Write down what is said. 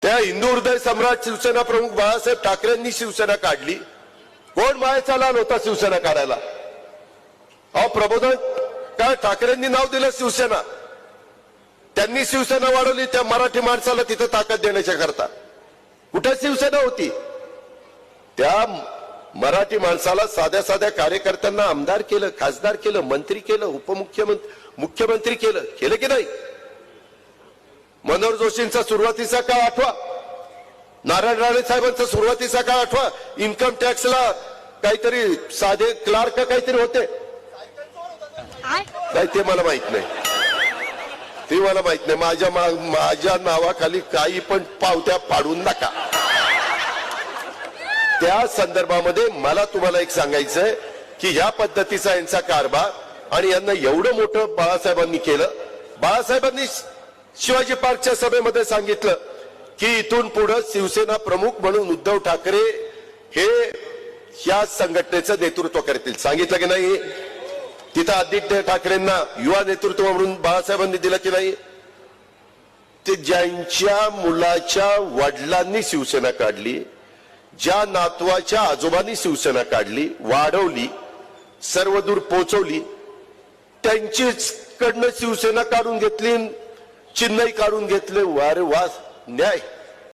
त्या हिंदू हृदय सम्राट शिवसेना प्रमुख बाळासाहेब ठाकरेंनी शिवसेना काढली। कोण मायेचा लाल होता शिवसेना काढायला? अहो प्रबोधन काय ठाकरेंनी नाव दिलं शिवसेना, त्यांनी शिवसेना वाढवली त्या मराठी माणसाला तिथे ताकद देण्याच्या करता। कुठे शिवसेना होती? त्या मराठी माणसाला साध्या साध्या कार्यकर्त्यांना आमदार केलं, खासदार केलं, मंत्री केलं, उपमुख्यमंत्री मुख्यमंत्री केलं की नाही? मनोहर जोशींचा सुरुवातीचा काळ आठवा, नारायण राणे साहेबांचा सुरुवातीचा काळ आठवा। इन्कम टॅक्सला काहीतरी साधे क्लार्क काहीतरी होते, काय ते मला माहित नाही, ते मला माहित नाही। माझ्या नावाखाली काही पण पावत्या पाडून नका। त्या संदर्भामध्ये मला तुम्हाला एक सांगायचंय की ह्या पद्धतीचा यांचा कारभार आणि यांना एवढं मोठं बाळासाहेबांनी केलं। बाळासाहेबांनी शिवाजी पार्कच्या सभेमध्ये सांगितलं की इथून पुढे शिवसेना प्रमुख म्हणून उद्धव ठाकरे हे या संघटनेचं नेतृत्व करतील। सांगितलं की नाही? तिथं आदित्य ठाकरेंना युवा नेतृत्व म्हणून बाळासाहेबांनी दिलं की नाही? ते ज्यांच्या मुलाच्या वडिलांनी शिवसेना काढली, ज्या नातवाच्या आजोबांनी शिवसेना काढली, वाढवली, सर्वदूर पोहोचवली, त्यांचीच कडनं शिवसेना काढून घेतली, चिन्हही काढून घेतले। वारे वा, न्याय।